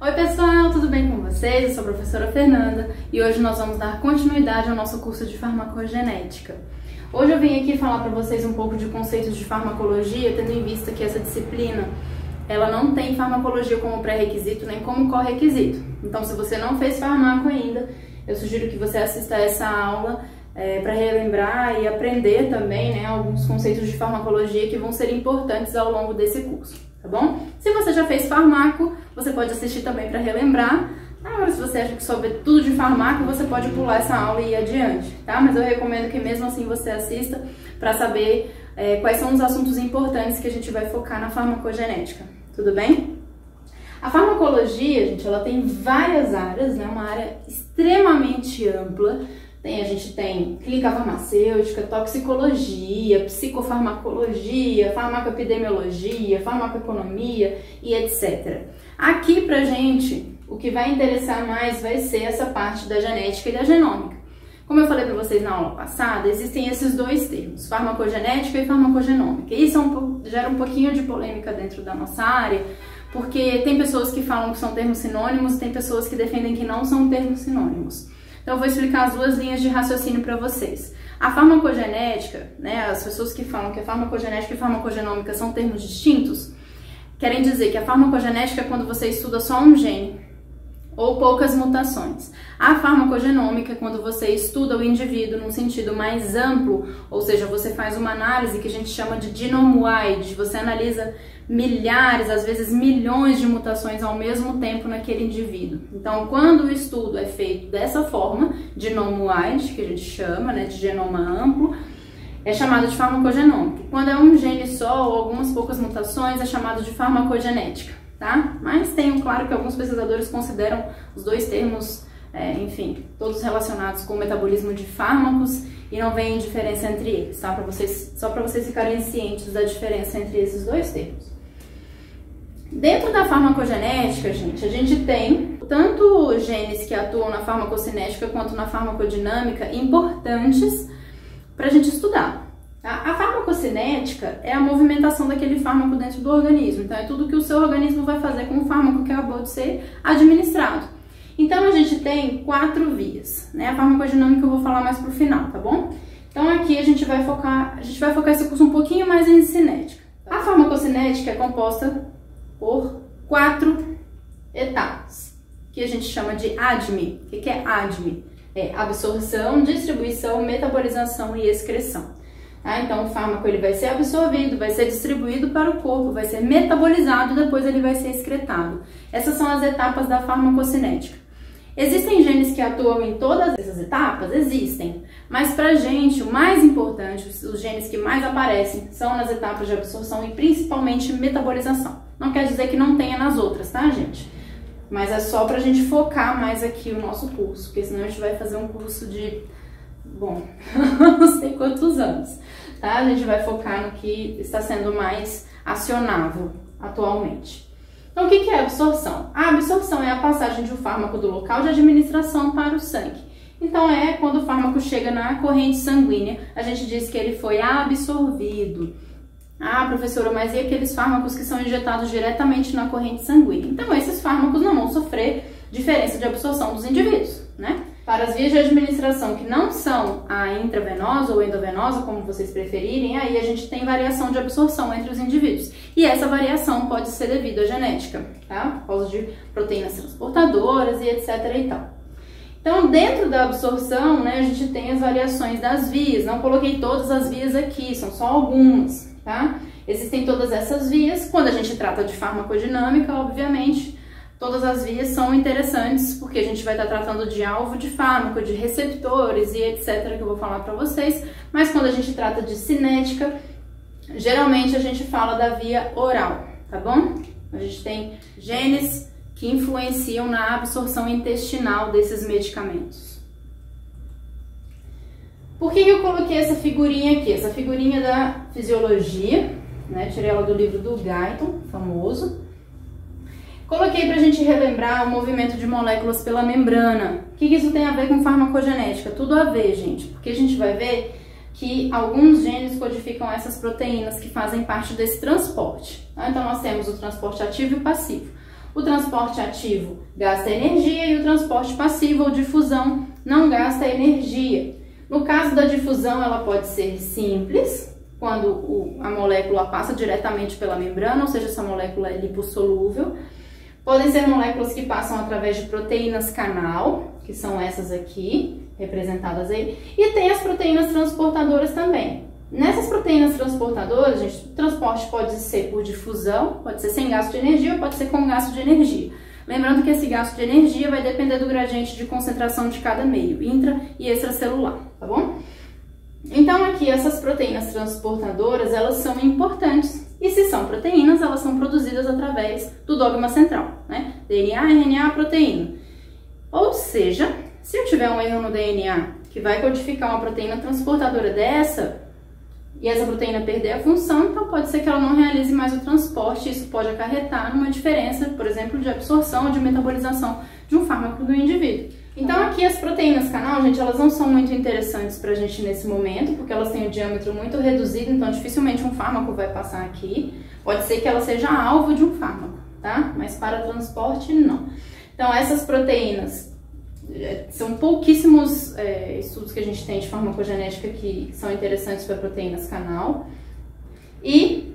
Oi pessoal, tudo bem com vocês? Eu sou a professora Fernanda e hoje nós vamos dar continuidade ao nosso curso de farmacogenética. Hoje eu vim aqui falar para vocês um pouco de conceitos de farmacologia, tendo em vista que essa disciplina ela não tem farmacologia como pré-requisito nem como correquisito. Então, se você não fez farmaco ainda, eu sugiro que você assista a essa aula para relembrar e aprender também, alguns conceitos de farmacologia que vão ser importantes ao longo desse curso, tá bom? Se você já fez farmaco, você pode assistir também para relembrar. Agora, se você acha que souber tudo de farmaco, você pode pular essa aula e ir adiante, tá? Mas eu recomendo que mesmo assim você assista para saber quais são os assuntos importantes que a gente vai focar na farmacogenética, tudo bem? A farmacologia, gente, ela tem várias áreas, uma área extremamente ampla. A gente tem clínica farmacêutica, toxicologia, psicofarmacologia, farmacoepidemiologia, farmacoeconomia e etc. Aqui pra gente, o que vai interessar mais vai ser essa parte da genética e da genômica. Como eu falei para vocês na aula passada, existem esses dois termos, farmacogenética e farmacogenômica. E isso gera um pouquinho de polêmica dentro da nossa área, porque tem pessoas que falam que são termos sinônimos e tem pessoas que defendem que não são termos sinônimos. Então eu vou explicar as duas linhas de raciocínio para vocês. A farmacogenética, as pessoas que falam que a farmacogenética e farmacogenômica são termos distintos, querem dizer que a farmacogenética é quando você estuda só um gene ou poucas mutações. A farmacogenômica é quando você estuda o indivíduo num sentido mais amplo, ou seja, você faz uma análise que a gente chama de genome-wide, você analisa milhares, às vezes milhões de mutações ao mesmo tempo naquele indivíduo. Então, quando o estudo é feito dessa forma, genome-wide, que a gente chama, de genoma amplo, é chamado de farmacogenômica. Quando é um gene só ou algumas poucas mutações, é chamado de farmacogenética, tá? Mas tenho claro que alguns pesquisadores consideram os dois termos, todos relacionados com o metabolismo de fármacos e não veem diferença entre eles, tá? Só para vocês ficarem cientes da diferença entre esses dois termos. Dentro da farmacogenética, gente, a gente tem tanto genes que atuam na farmacocinética quanto na farmacodinâmica importantes para a gente estudar. Tá? A farmacocinética é a movimentação daquele fármaco dentro do organismo. Então, é tudo que o seu organismo vai fazer com o fármaco que acabou de ser administrado. Então, a gente tem 4 vias. A farmacodinâmica eu vou falar mais pro final, tá bom? Então, aqui a gente vai focar esse curso um pouquinho mais em cinética. A farmacocinética é composta por 4 etapas, que a gente chama de ADME. O que é ADME? É absorção, distribuição, metabolização e excreção. Então, o fármaco ele vai ser absorvido, vai ser distribuído para o corpo, vai ser metabolizado e depois ele vai ser excretado. Essas são as etapas da farmacocinética. Existem genes que atuam em todas essas etapas? Existem. Mas pra gente, o mais importante, os genes que mais aparecem, são nas etapas de absorção e principalmente metabolização. Não quer dizer que não tenha nas outras, tá, gente? Mas é só pra gente focar mais aqui o nosso curso, porque senão a gente vai fazer um curso de, não sei quantos anos, tá? A gente vai focar no que está sendo mais acionável atualmente. Então, o que é a absorção? A absorção é a passagem de um fármaco do local de administração para o sangue. Então, é quando o fármaco chega na corrente sanguínea, a gente diz que ele foi absorvido. Ah, professora, mas e aqueles fármacos que são injetados diretamente na corrente sanguínea? Então, esses fármacos não vão sofrer diferença de absorção dos indivíduos, Para as vias de administração que não são a intravenosa ou endovenosa, como vocês preferirem, aí a gente tem variação de absorção entre os indivíduos. E essa variação pode ser devido à genética, tá? Por causa de proteínas transportadoras e etc e tal. Então, dentro da absorção, a gente tem as variações das vias. Não coloquei todas as vias aqui, são só algumas, tá? Existem todas essas vias. Quando a gente trata de farmacodinâmica, obviamente, todas as vias são interessantes, porque a gente vai estar tratando de alvo de fármaco, de receptores e etc, que eu vou falar para vocês. Mas quando a gente trata de cinética, geralmente a gente fala da via oral, tá bom? A gente tem genes que influenciam na absorção intestinal desses medicamentos. Por que eu coloquei essa figurinha aqui? Essa figurinha da fisiologia, tirei ela do livro do Guyton, famoso. Coloquei pra gente relembrar o movimento de moléculas pela membrana. O que isso tem a ver com farmacogenética? Tudo a ver, gente, porque a gente vai ver que alguns genes codificam essas proteínas que fazem parte desse transporte. Então, nós temos o transporte ativo e o passivo. O transporte ativo gasta energia e o transporte passivo ou difusão não gasta energia. No caso da difusão, ela pode ser simples, quando a molécula passa diretamente pela membrana, ou seja, essa molécula é lipossolúvel. Podem ser moléculas que passam através de proteínas canal, que são essas aqui, representadas aí, e tem as proteínas transportadoras também. Nessas proteínas transportadoras, gente, o transporte pode ser por difusão, pode ser sem gasto de energia ou pode ser com gasto de energia. Lembrando que esse gasto de energia vai depender do gradiente de concentração de cada meio, intra e extracelular, tá bom? Então aqui essas proteínas transportadoras, elas são importantes. E se são proteínas, elas são produzidas através do dogma central, né? DNA, RNA, proteína. Ou seja, se eu tiver um erro no DNA que vai codificar uma proteína transportadora dessa, e essa proteína perder a função, então pode ser que ela não realize mais o transporte, e isso pode acarretar numa diferença, por exemplo, de absorção ou de metabolização de um fármaco do indivíduo. Então aqui as proteínas canal, gente, elas não são muito interessantes pra gente nesse momento, porque elas têm um diâmetro muito reduzido, então dificilmente um fármaco vai passar aqui. Pode ser que ela seja alvo de um fármaco, tá? Mas para transporte, não. Então essas proteínas, são pouquíssimos estudos que a gente tem de farmacogenética que são interessantes para proteínas canal. E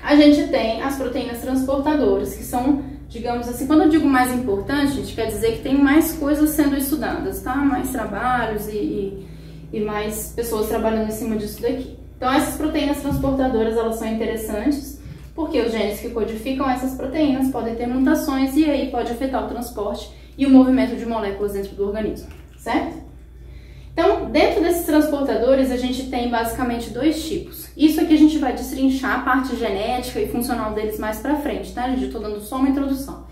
a gente tem as proteínas transportadoras, que são, digamos assim, quando eu digo mais importante, a gente quer dizer que tem mais coisas sendo estudadas, tá? Mais trabalhos e mais pessoas trabalhando em cima disso daqui. Então essas proteínas transportadoras, elas são interessantes, porque os genes que codificam essas proteínas podem ter mutações e aí pode afetar o transporte e o movimento de moléculas dentro do organismo, certo? Então, dentro desses transportadores, a gente tem basicamente dois tipos. Isso aqui a gente vai destrinchar a parte genética e funcional deles mais pra frente, tá, gente? Eu tô dando só uma introdução.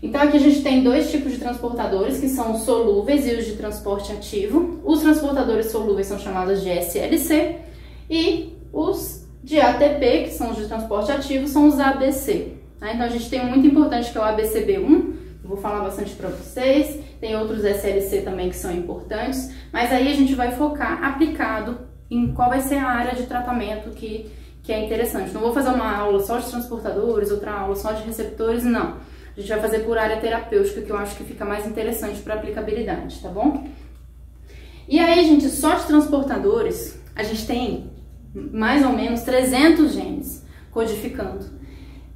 Então, aqui a gente tem dois tipos de transportadores, que são os solúveis e os de transporte ativo. Os transportadores solúveis são chamados de SLC e os de ATP, que são os de transporte ativo, são os ABC. Tá? Então, a gente tem um muito importante que é o ABCB1, eu vou falar bastante para vocês, tem outros SLC também que são importantes, mas aí a gente vai focar aplicado em qual vai ser a área de tratamento que é interessante. Não vou fazer uma aula só de transportadores, outra aula só de receptores, não. A gente vai fazer por área terapêutica, que eu acho que fica mais interessante para aplicabilidade, tá bom? E aí, gente, só de transportadores, a gente tem mais ou menos 300 genes codificando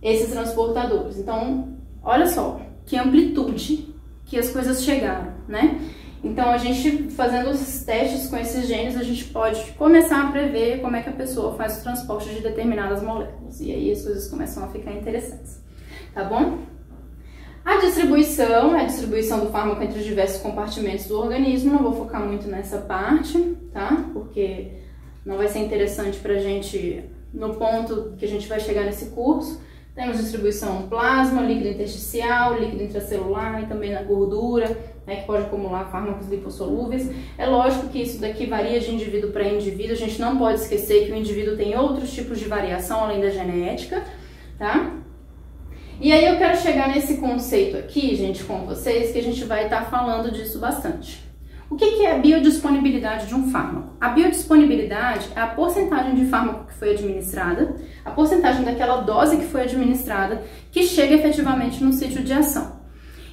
esses transportadores. Então, olha só que amplitude que as coisas chegaram, né? Então, a gente fazendo os testes com esses genes, a gente pode começar a prever como é que a pessoa faz o transporte de determinadas moléculas. E aí as coisas começam a ficar interessantes, tá bom? A distribuição é a distribuição do fármaco entre os diversos compartimentos do organismo. Não vou focar muito nessa parte, tá? Porque não vai ser interessante pra gente no ponto que a gente vai chegar nesse curso. Temos distribuição no plasma, líquido intersticial, líquido intracelular e também na gordura, né, que pode acumular fármacos lipossolúveis. É lógico que isso daqui varia de indivíduo para indivíduo, a gente não pode esquecer que o indivíduo tem outros tipos de variação além da genética, tá? E aí eu quero chegar nesse conceito aqui, gente, com vocês, que a gente vai estar falando disso bastante. O que é a biodisponibilidade de um fármaco? A biodisponibilidade é a porcentagem de fármaco que foi administrada, a porcentagem daquela dose que foi administrada, que chega efetivamente no sítio de ação.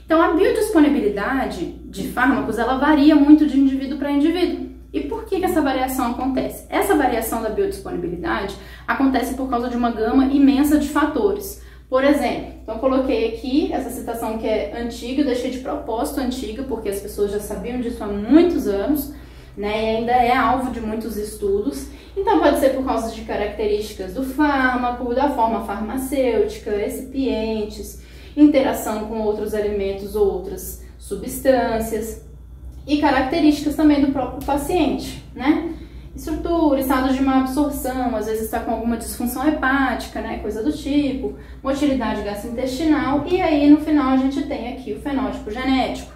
Então, a biodisponibilidade de fármacos, ela varia muito de indivíduo para indivíduo. E por que essa variação acontece? Essa variação da biodisponibilidade acontece por causa de uma gama imensa de fatores. Por exemplo, então eu coloquei aqui essa citação que é antiga, eu deixei de propósito antiga, porque as pessoas já sabiam disso há muitos anos, né, e ainda é alvo de muitos estudos. Então pode ser por causa de características do fármaco, da forma farmacêutica, recipientes, interação com outros alimentos ou outras substâncias e características também do próprio paciente, né? Estrutura, estado de má absorção, às vezes está com alguma disfunção hepática, né, coisa do tipo, motilidade gastrointestinal, e aí no final a gente tem aqui o fenótipo genético.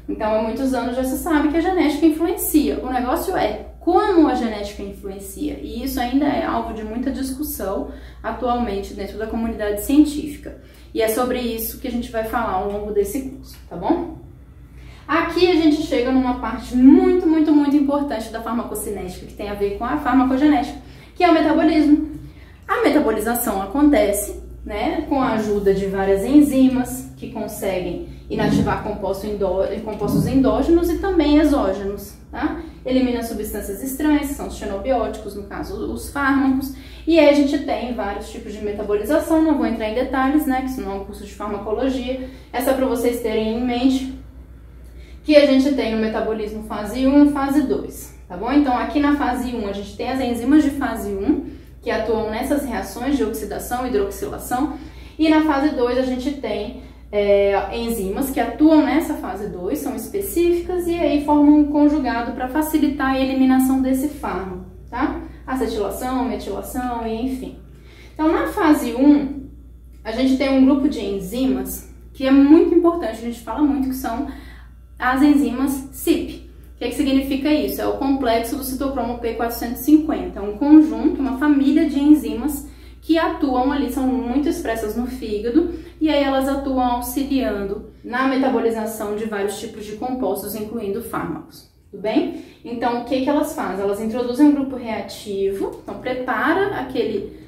Então há muitos anos já se sabe que a genética influencia. O negócio é como a genética influencia, e isso ainda é alvo de muita discussão atualmente dentro da comunidade científica. E é sobre isso que a gente vai falar ao longo desse curso, tá bom? Aqui a gente chega numa parte muito importante da farmacocinética, que tem a ver com a farmacogenética, que é o metabolismo. A metabolização acontece né, com a ajuda de várias enzimas que conseguem inativar compostos endógenos e também exógenos, tá? Elimina substâncias estranhas, que são os xenobióticos, no caso os fármacos, e aí a gente tem vários tipos de metabolização, não vou entrar em detalhes, né, que isso não é um curso de farmacologia, é só para vocês terem em mente que a gente tem o metabolismo fase 1 e fase 2, tá bom? Então aqui na fase 1 a gente tem as enzimas de fase 1, que atuam nessas reações de oxidação e hidroxilação, e na fase 2 a gente tem enzimas que atuam nessa fase 2, são específicas e aí formam um conjugado para facilitar a eliminação desse fármaco, tá? Acetilação, metilação e enfim. Então na fase 1 a gente tem um grupo de enzimas que é muito importante, a gente fala muito que são as enzimas CYP. O que significa isso? É o complexo do citocromo P450, é um conjunto, uma família de enzimas que atuam ali, são muito expressas no fígado, e aí elas atuam auxiliando na metabolização de vários tipos de compostos, incluindo fármacos, tudo bem? Então, o que elas fazem? Elas introduzem um grupo reativo, então prepara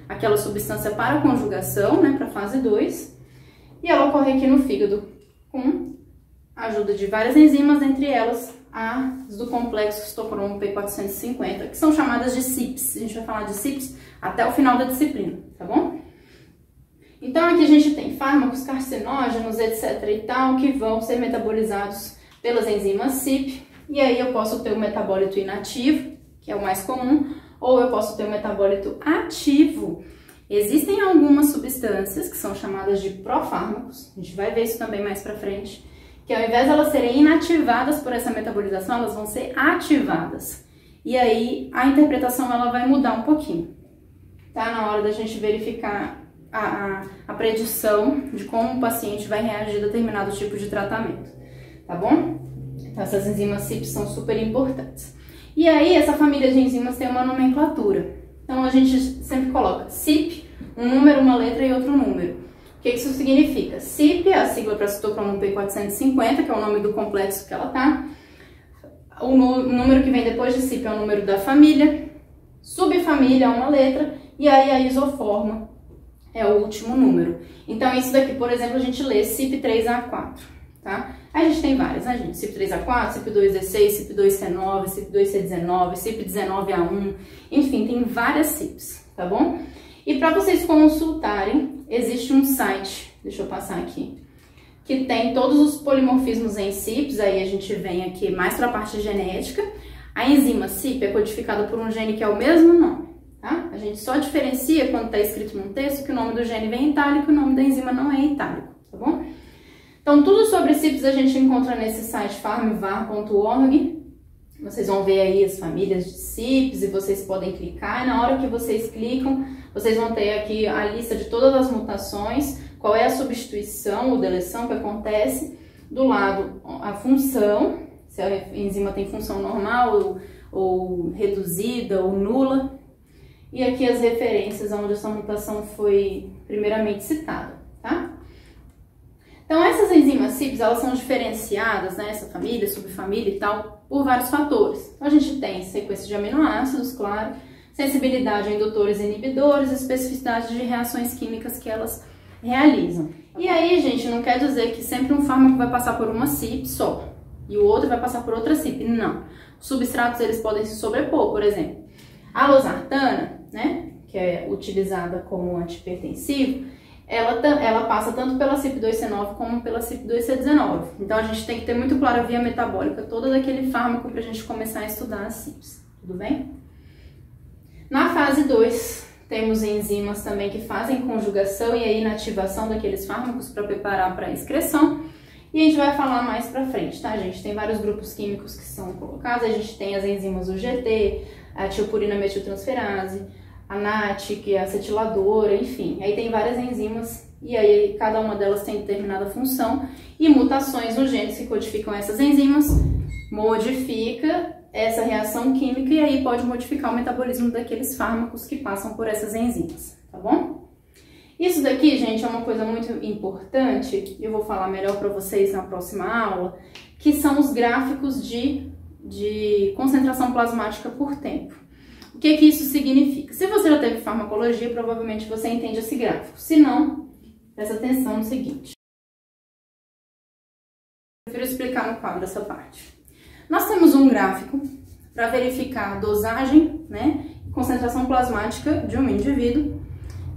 aquela substância para a conjugação, né, para a fase 2, e ela ocorre aqui no fígado com a ajuda de várias enzimas, entre elas as do complexo citocromo P450, que são chamadas de CYPs. A gente vai falar de CYPs até o final da disciplina, tá bom? Então aqui a gente tem fármacos carcinógenos, etc e tal, que vão ser metabolizados pelas enzimas CYP, e aí eu posso ter o metabólito inativo, que é o mais comum, ou eu posso ter o metabólito ativo. Existem algumas substâncias que são chamadas de profármacos, a gente vai ver isso também mais pra frente, que ao invés de elas serem inativadas por essa metabolização, elas vão ser ativadas. E aí a interpretação ela vai mudar um pouquinho, tá? Na hora da gente verificar a predição de como o paciente vai reagir a determinado tipo de tratamento, tá bom? Então essas enzimas CYP são super importantes. E aí essa família de enzimas tem uma nomenclatura. Então a gente sempre coloca CYP, um número, uma letra e outro número. O que isso significa? CYP é a sigla para citocromo P450, que é o nome do complexo que ela tá. O número que vem depois de CYP é o número da família. Subfamília é uma letra. E aí a isoforma é o último número. Então isso daqui, por exemplo, a gente lê CYP3A4, tá? Aí a gente tem várias, né, gente? CYP3A4, CYP2D6, CYP2C9, CYP2C19, CYP19A1. Enfim, tem várias CYPs, tá bom? E para vocês consultarem, existe um site, deixa eu passar aqui, que tem todos os polimorfismos em CYPs, aí a gente vem aqui mais para a parte genética. A enzima CYP é codificada por um gene que é o mesmo nome, tá? A gente só diferencia quando está escrito num texto que o nome do gene vem em itálico e o nome da enzima não é em itálico, tá bom? Então tudo sobre CYPs a gente encontra nesse site farmvar.org. Vocês vão ver aí as famílias de CYPs e vocês podem clicar, e na hora que vocês clicam, vocês vão ter aqui a lista de todas as mutações, qual é a substituição ou deleção que acontece, do lado a função, se a enzima tem função normal ou reduzida ou nula, e aqui as referências onde essa mutação foi primeiramente citada, tá? Então essas enzimas CYPs, elas são diferenciadas, né, essa família, subfamília e tal, por vários fatores. Então a gente tem sequência de aminoácidos, claro, sensibilidade a indutores e inibidores, especificidade de reações químicas que elas realizam. E aí, gente, não quer dizer que sempre um fármaco vai passar por uma CYP só e o outro vai passar por outra CYP, não. Os substratos, eles podem se sobrepor, por exemplo. A losartana, né, que é utilizada como antihipertensivo, ela passa tanto pela CYP2C9 como pela CYP2C19. Então a gente tem que ter muito claro a via metabólica toda daquele fármaco para a gente começar a estudar as CYPs, tudo bem? Na fase 2, temos enzimas também que fazem conjugação e a inativação daqueles fármacos para preparar para a excreção. E a gente vai falar mais pra frente, tá, gente? Tem vários grupos químicos que são colocados. A gente tem as enzimas UGT, a tiopurina metiltransferase, a NAT, que é a acetiladora, enfim. Aí tem várias enzimas e aí cada uma delas tem determinada função. E mutações nos genes que codificam essas enzimas modifica essa reação química e aí pode modificar o metabolismo daqueles fármacos que passam por essas enzimas, tá bom? Isso daqui, gente, é uma coisa muito importante, eu vou falar melhor para vocês na próxima aula, que são os gráficos de concentração plasmática por tempo. O que isso significa? Se você já teve farmacologia, provavelmente você entende esse gráfico. Se não, Presta atenção no seguinte. Eu prefiro explicar no quadro essa parte. Nós temos um gráfico para verificar a dosagem, né, e concentração plasmática de um indivíduo,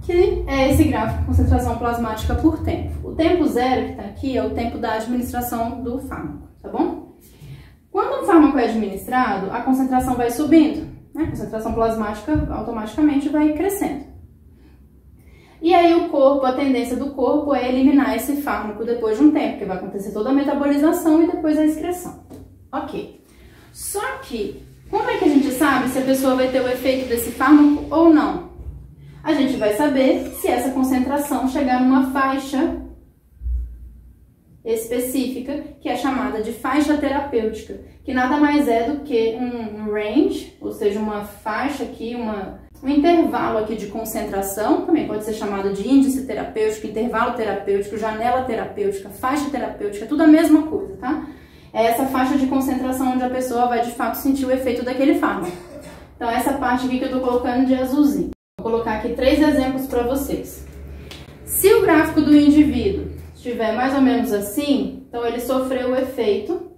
que é esse gráfico de concentração plasmática por tempo. O tempo zero que está aqui é o tempo da administração do fármaco, tá bom? Quando um fármaco é administrado, a concentração vai subindo, né? A concentração plasmática automaticamente vai crescendo. E aí o corpo, a tendência do corpo é eliminar esse fármaco depois de um tempo, porque vai acontecer toda a metabolização e depois a excreção. Ok. Só que, como é que a gente sabe se a pessoa vai ter o efeito desse fármaco ou não? A gente vai saber se essa concentração chegar numa faixa específica, que é chamada de faixa terapêutica, que nada mais é do que um range, ou seja, uma faixa aqui, um intervalo aqui de concentração, também pode ser chamado de índice terapêutico, intervalo terapêutico, janela terapêutica, faixa terapêutica, tudo a mesma coisa, tá? É essa faixa de concentração onde a pessoa vai de fato sentir o efeito daquele fármaco. Então essa parte aqui que eu tô colocando de azulzinho. Vou colocar aqui 3 exemplos para vocês. Se o gráfico do indivíduo estiver mais ou menos assim, então ele sofreu o efeito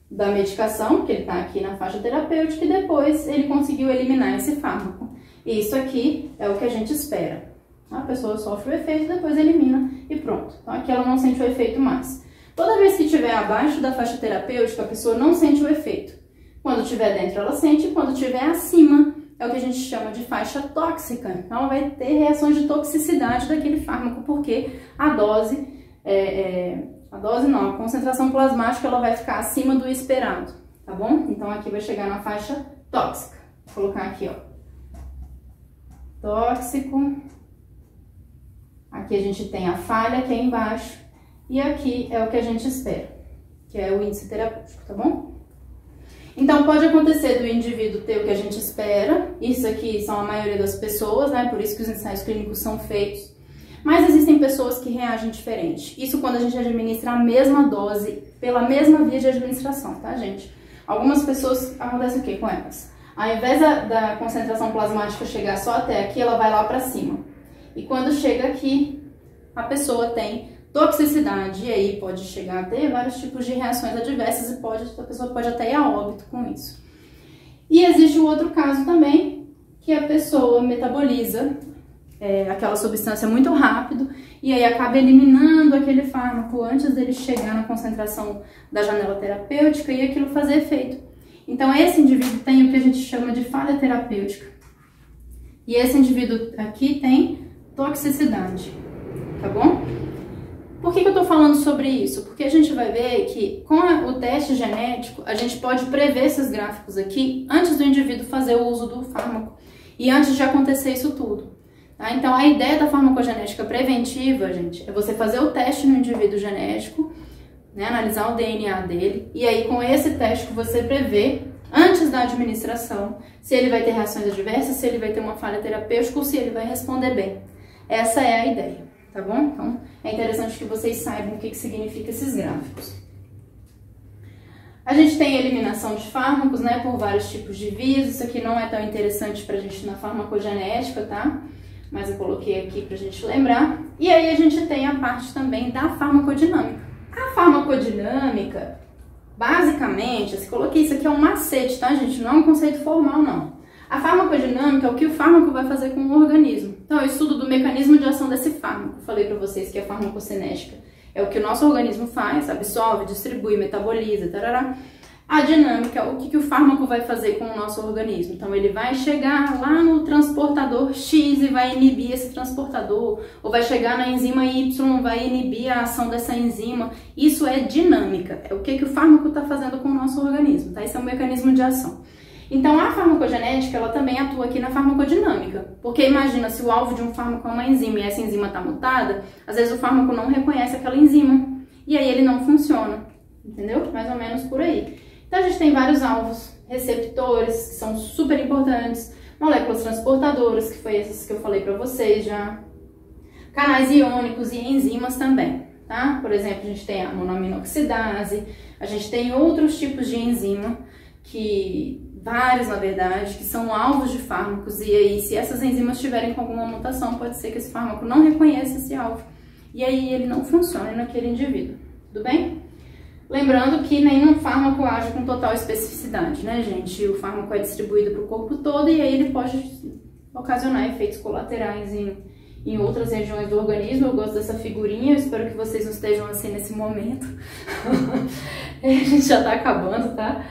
da medicação, que ele está aqui na faixa terapêutica, e depois ele conseguiu eliminar esse fármaco. E isso aqui é o que a gente espera. A pessoa sofre o efeito, depois elimina e pronto. Então aqui ela não sente o efeito mais. Toda vez que estiver abaixo da faixa terapêutica, a pessoa não sente o efeito. Quando estiver dentro, ela sente, quando estiver acima, é o que a gente chama de faixa tóxica. Então ela vai ter reações de toxicidade daquele fármaco, porque a concentração plasmática ela vai ficar acima do esperado, tá bom? Então aqui vai chegar na faixa tóxica. Vou colocar aqui, ó. Tóxico. Aqui a gente tem a falha, que é embaixo. E aqui é o que a gente espera, que é o índice terapêutico, tá bom? Então pode acontecer do indivíduo ter o que a gente espera. Isso aqui são a maioria das pessoas, né? Por isso que os ensaios clínicos são feitos. Mas existem pessoas que reagem diferente. Isso quando a gente administra a mesma dose pela mesma via de administração, tá, gente? Algumas pessoas, acontece o que com elas? Ao invés da concentração plasmática chegar só até aqui, ela vai lá pra cima. E quando chega aqui, a pessoa tem toxicidade, e aí pode chegar a ter vários tipos de reações adversas e a pessoa pode até ir a óbito com isso. E existe o outro caso também, que a pessoa metaboliza aquela substância muito rápido e aí acaba eliminando aquele fármaco antes dele chegar na concentração da janela terapêutica e aquilo fazer efeito. Então esse indivíduo tem o que a gente chama de falha terapêutica. E esse indivíduo aqui tem toxicidade, tá bom? Por que eu tô falando sobre isso? Porque a gente vai ver que com o teste genético a gente pode prever esses gráficos aqui antes do indivíduo fazer o uso do fármaco e antes de acontecer isso tudo. Tá? Então, a ideia da farmacogenética preventiva, gente, é você fazer o teste no indivíduo genético, né, analisar o DNA dele, e aí com esse teste você prevê, antes da administração, se ele vai ter reações adversas, se ele vai ter uma falha terapêutica ou se ele vai responder bem. Essa é a ideia, tá bom? Então, é interessante que vocês saibam o que significa esses gráficos. A gente tem eliminação de fármacos, né, por vários tipos de vias. Isso aqui não é tão interessante pra gente na farmacogenética, tá? Mas eu coloquei aqui pra gente lembrar. E aí a gente tem a parte também da farmacodinâmica. A farmacodinâmica, basicamente, eu coloquei isso aqui é um macete, tá, gente? Não é um conceito formal, não. A farmacodinâmica é o que o fármaco vai fazer com o organismo. Então, eu estudo do mecanismo de ação desse fármaco. Falei pra vocês que a farmacocinética é o que o nosso organismo faz, absorve, distribui, metaboliza, tarará. A dinâmica, o que o fármaco vai fazer com o nosso organismo? Então, ele vai chegar lá no transportador X e vai inibir esse transportador, ou vai chegar na enzima Y, vai inibir a ação dessa enzima. Isso é dinâmica, é o que o fármaco está fazendo com o nosso organismo, tá? Esse é um mecanismo de ação. Então, a farmacogenética, ela também atua aqui na farmacodinâmica, porque imagina, se o alvo de um fármaco é uma enzima e essa enzima está mutada, às vezes o fármaco não reconhece aquela enzima, e aí ele não funciona, entendeu? Mais ou menos por aí. Então, a gente tem vários alvos, receptores, que são super importantes, moléculas transportadoras, que foi esses que eu falei pra vocês já, canais iônicos e enzimas também, tá? Por exemplo, a gente tem a monoaminoxidase, a gente tem outros tipos de enzima, vários na verdade, que são alvos de fármacos, e aí se essas enzimas estiverem com alguma mutação, pode ser que esse fármaco não reconheça esse alvo, e aí ele não funciona naquele indivíduo, tudo bem? Lembrando que nenhum fármaco age com total especificidade, né, gente? O fármaco é distribuído para o corpo todo e aí ele pode ocasionar efeitos colaterais em outras regiões do organismo. Eu gosto dessa figurinha, eu espero que vocês não estejam assim nesse momento. A gente já tá acabando, tá?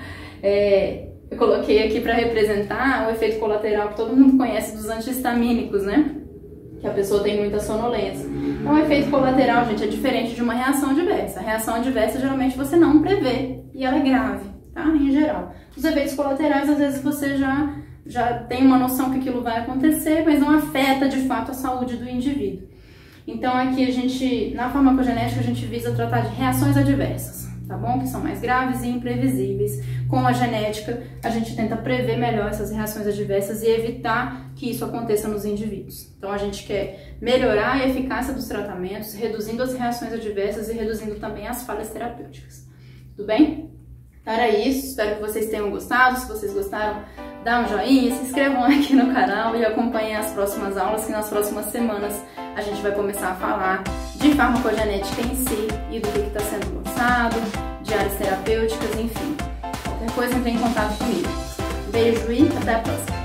Eu coloquei aqui para representar o efeito colateral que todo mundo conhece dos antihistamínicos, né? Que a pessoa tem muita sonolência. Então, o efeito colateral, gente, é diferente de uma reação adversa. A reação adversa, geralmente, você não prevê e ela é grave, tá? Em geral. Os efeitos colaterais, às vezes, você já tem uma noção que aquilo vai acontecer, mas não afeta, de fato, a saúde do indivíduo. Então, aqui, na farmacogenética, a gente visa tratar de reações adversas, tá bom? Que são mais graves e imprevisíveis. Com a genética, a gente tenta prever melhor essas reações adversas e evitar que isso aconteça nos indivíduos. Então, a gente quer melhorar a eficácia dos tratamentos, reduzindo as reações adversas e reduzindo também as falhas terapêuticas. Tudo bem? Então, era isso. Espero que vocês tenham gostado. Se vocês gostaram, dá um joinha, se inscrevam aqui no canal e acompanhem as próximas aulas, que nas próximas semanas a gente vai começar a falar de farmacogenética em si e do que está sendo lançado, de áreas terapêuticas, enfim. Qualquer coisa, entre em contato comigo. Beijo e até a próxima!